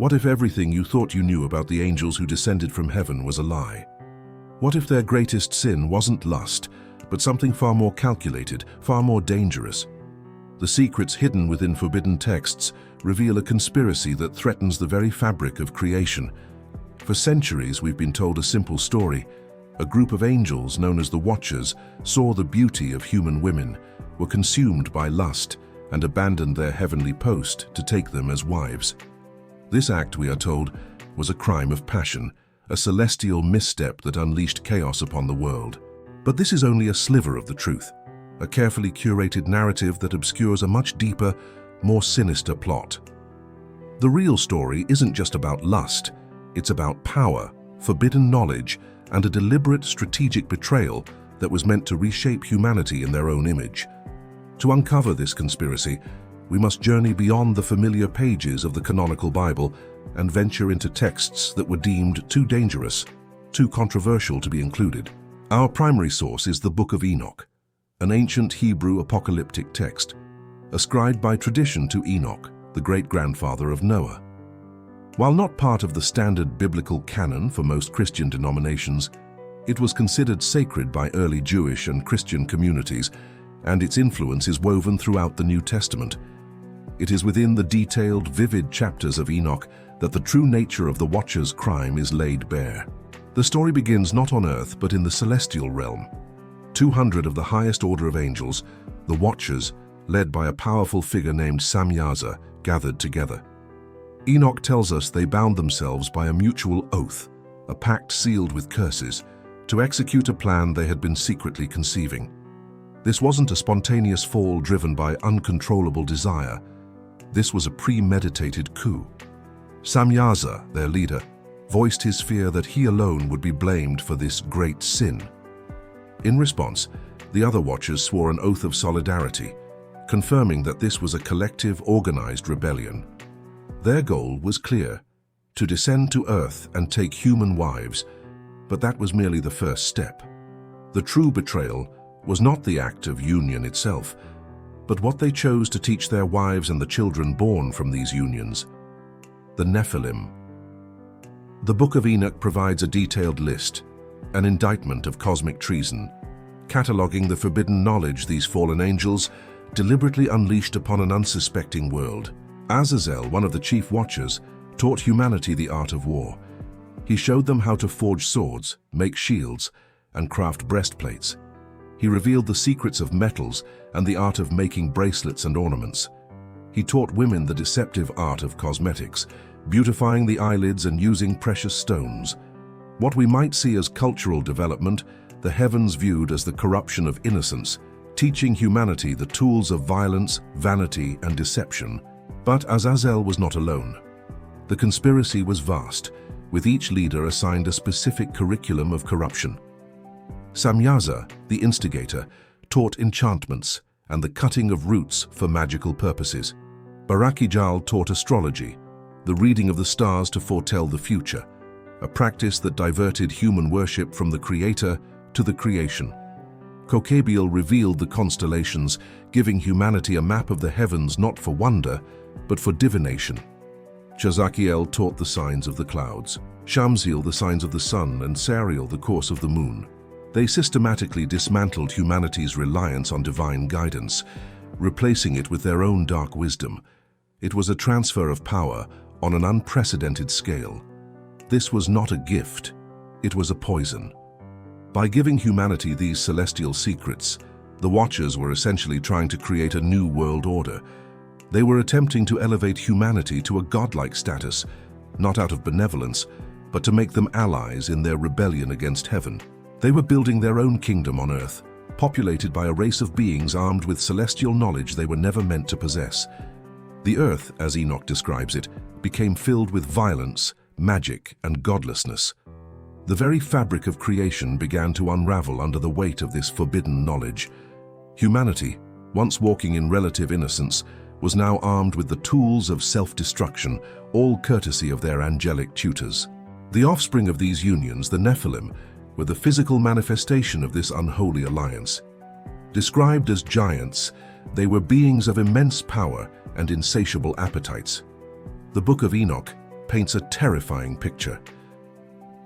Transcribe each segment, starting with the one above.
What if everything you thought you knew about the angels who descended from heaven was a lie? What if their greatest sin wasn't lust, but something far more calculated, far more dangerous? The secrets hidden within forbidden texts reveal a conspiracy that threatens the very fabric of creation. For centuries, we've been told a simple story. A group of angels known as the Watchers saw the beauty of human women, were consumed by lust, and abandoned their heavenly post to take them as wives. This act, we are told, was a crime of passion, a celestial misstep that unleashed chaos upon the world. But this is only a sliver of the truth, a carefully curated narrative that obscures a much deeper, more sinister plot. The real story isn't just about lust, it's about power, forbidden knowledge, and a deliberate strategic betrayal that was meant to reshape humanity in their own image. To uncover this conspiracy, we must journey beyond the familiar pages of the canonical Bible and venture into texts that were deemed too dangerous, too controversial to be included. Our primary source is the Book of Enoch, an ancient Hebrew apocalyptic text, ascribed by tradition to Enoch, the great-grandfather of Noah. While not part of the standard biblical canon for most Christian denominations, it was considered sacred by early Jewish and Christian communities, and its influence is woven throughout the New Testament. It is within the detailed, vivid chapters of Enoch that the true nature of the Watcher's crime is laid bare. The story begins not on earth but in the celestial realm. 200 of the highest order of angels, the Watchers, led by a powerful figure named Samyaza, gathered together. Enoch tells us they bound themselves by a mutual oath, a pact sealed with curses, to execute a plan they had been secretly conceiving. This wasn't a spontaneous fall driven by uncontrollable desire. This was a premeditated coup. Samyaza, their leader, voiced his fear that he alone would be blamed for this great sin. In response, the other Watchers swore an oath of solidarity, confirming that this was a collective, organized rebellion. Their goal was clear: to descend to earth and take human wives, but that was merely the first step. The true betrayal was not the act of union itself, but what they chose to teach their wives and the children born from these unions: the Nephilim. The Book of Enoch provides a detailed list, an indictment of cosmic treason, cataloging the forbidden knowledge these fallen angels deliberately unleashed upon an unsuspecting world. Azazel, one of the chief Watchers, taught humanity the art of war. He showed them how to forge swords, make shields, and craft breastplates. He revealed the secrets of metals and the art of making bracelets and ornaments. He taught women the deceptive art of cosmetics, beautifying the eyelids and using precious stones. What we might see as cultural development, the heavens viewed as the corruption of innocence, teaching humanity the tools of violence, vanity, and deception. But Azazel was not alone. The conspiracy was vast, with each leader assigned a specific curriculum of corruption. Samyaza, the instigator, taught enchantments and the cutting of roots for magical purposes. Barakijal taught astrology, the reading of the stars to foretell the future, a practice that diverted human worship from the Creator to the creation. Kokabiel revealed the constellations, giving humanity a map of the heavens not for wonder, but for divination. Chazakiel taught the signs of the clouds, Shamsiel the signs of the sun, and Sariel the course of the moon. They systematically dismantled humanity's reliance on divine guidance, replacing it with their own dark wisdom. It was a transfer of power on an unprecedented scale. This was not a gift, it was a poison. By giving humanity these celestial secrets, the Watchers were essentially trying to create a new world order. They were attempting to elevate humanity to a godlike status, not out of benevolence, but to make them allies in their rebellion against heaven. They were building their own kingdom on earth, populated by a race of beings armed with celestial knowledge they were never meant to possess. The earth, as Enoch describes it, became filled with violence, magic, and godlessness. The very fabric of creation began to unravel under the weight of this forbidden knowledge. Humanity, once walking in relative innocence, was now armed with the tools of self-destruction, all courtesy of their angelic tutors. The offspring of these unions, the Nephilim, were the physical manifestation of this unholy alliance. Described as giants, they were beings of immense power and insatiable appetites. The Book of Enoch, paints a terrifying picture.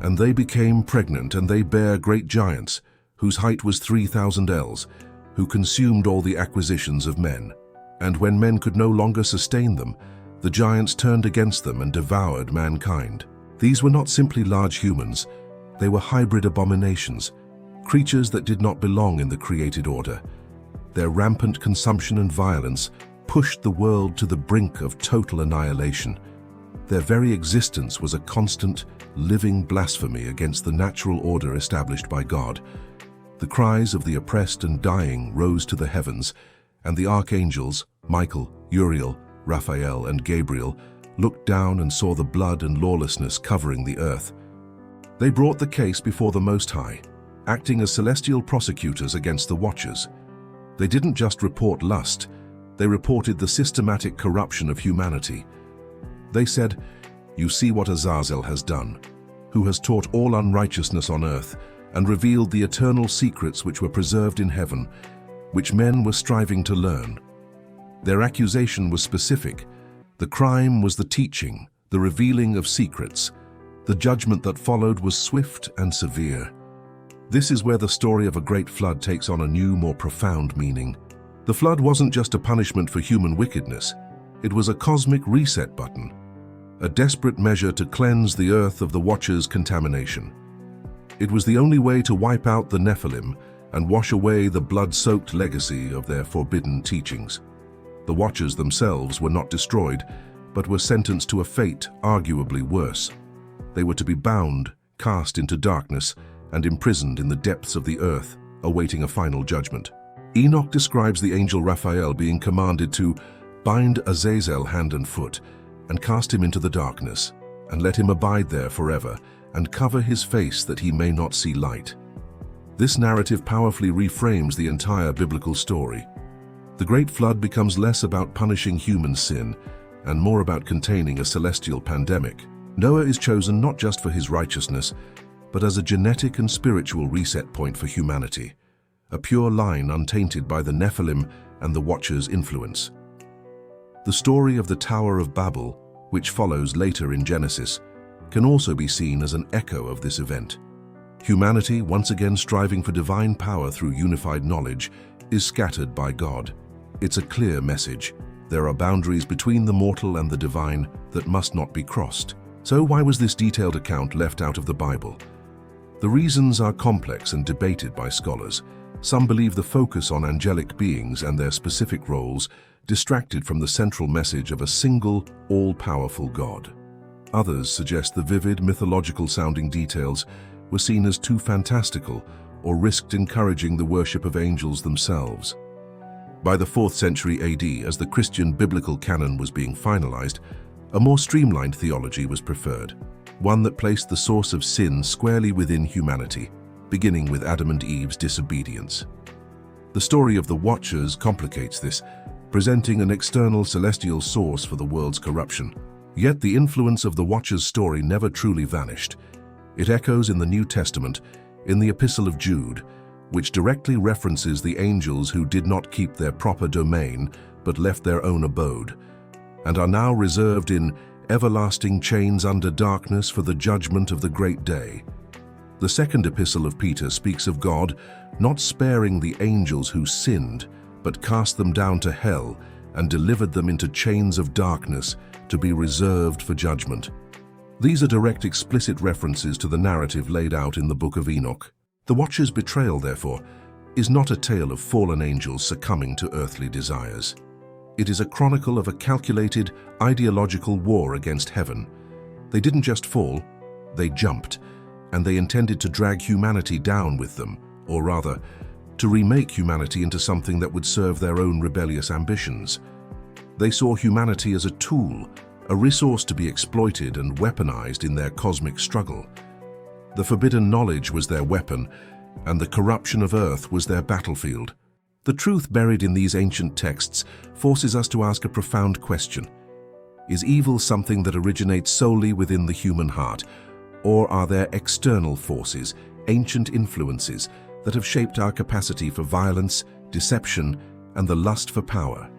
And they became pregnant, and they bare great giants, whose height was 3,000 ells, who consumed all the acquisitions of men. And when men could no longer sustain them, the giants turned against them and devoured mankind. These were not simply large humans, they were hybrid abominations, creatures that did not belong in the created order. Their rampant consumption and violence pushed the world to the brink of total annihilation. Their very existence was a constant, living blasphemy against the natural order established by God. The cries of the oppressed and dying rose to the heavens, and the archangels, Michael, Uriel, Raphael, and Gabriel, looked down and saw the blood and lawlessness covering the earth. They brought the case before the Most High, acting as celestial prosecutors against the Watchers. They didn't just report lust, they reported the systematic corruption of humanity. They said, "You see what Azazel has done, who has taught all unrighteousness on earth and revealed the eternal secrets which were preserved in heaven, which men were striving to learn." Their accusation was specific. The crime was the teaching, the revealing of secrets. The judgment that followed was swift and severe. This is where the story of a great flood takes on a new, more profound meaning. The flood wasn't just a punishment for human wickedness. It was a cosmic reset button, a desperate measure to cleanse the earth of the Watchers' contamination. It was the only way to wipe out the Nephilim and wash away the blood-soaked legacy of their forbidden teachings. The Watchers themselves were not destroyed, but were sentenced to a fate arguably worse. They were to be bound, cast into darkness, and imprisoned in the depths of the earth, awaiting a final judgment. Enoch describes the angel Raphael being commanded to bind Azazel hand and foot, and cast him into the darkness, and let him abide there forever, and cover his face that he may not see light. This narrative powerfully reframes the entire biblical story. The Great Flood becomes less about punishing human sin, and more about containing a celestial pandemic. Noah is chosen not just for his righteousness, but as a genetic and spiritual reset point for humanity, a pure line untainted by the Nephilim and the Watchers' influence. The story of the Tower of Babel, which follows later in Genesis, can also be seen as an echo of this event. Humanity, once again striving for divine power through unified knowledge, is scattered by God. It's a clear message. There are boundaries between the mortal and the divine that must not be crossed. So why was this detailed account left out of the Bible? The reasons are complex and debated by scholars. Some believe the focus on angelic beings and their specific roles distracted from the central message of a single, all-powerful God. Others suggest the vivid, mythological-sounding details were seen as too fantastical or risked encouraging the worship of angels themselves. By the 4th century AD, as the Christian biblical canon was being finalized, a more streamlined theology was preferred, one that placed the source of sin squarely within humanity, beginning with Adam and Eve's disobedience. The story of the Watchers complicates this, presenting an external celestial source for the world's corruption. Yet the influence of the Watchers' story never truly vanished. It echoes in the New Testament, in the Epistle of Jude, which directly references the angels who did not keep their proper domain but left their own abode, and are now reserved in everlasting chains under darkness for the judgment of the great day. The second epistle of Peter speaks of God not sparing the angels who sinned, but cast them down to hell and delivered them into chains of darkness to be reserved for judgment. These are direct, explicit references to the narrative laid out in the book of Enoch. The Watcher's betrayal, therefore, is not a tale of fallen angels succumbing to earthly desires. It is a chronicle of a calculated, ideological war against heaven. They didn't just fall, they jumped, and they intended to drag humanity down with them, or rather, to remake humanity into something that would serve their own rebellious ambitions. They saw humanity as a tool, a resource to be exploited and weaponized in their cosmic struggle. The forbidden knowledge was their weapon, and the corruption of earth was their battlefield. The truth buried in these ancient texts forces us to ask a profound question. Is evil something that originates solely within the human heart, or are there external forces, ancient influences, that have shaped our capacity for violence, deception, and the lust for power?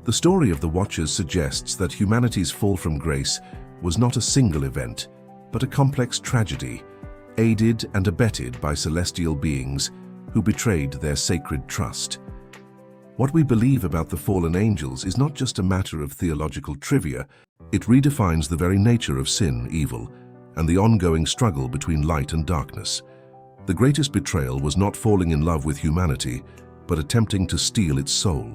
The story of the Watchers suggests that humanity's fall from grace was not a single event, but a complex tragedy, aided and abetted by celestial beings who betrayed their sacred trust. What we believe about the fallen angels is not just a matter of theological trivia, it redefines the very nature of sin, evil, and the ongoing struggle between light and darkness. The greatest betrayal was not falling in love with humanity, but attempting to steal its soul.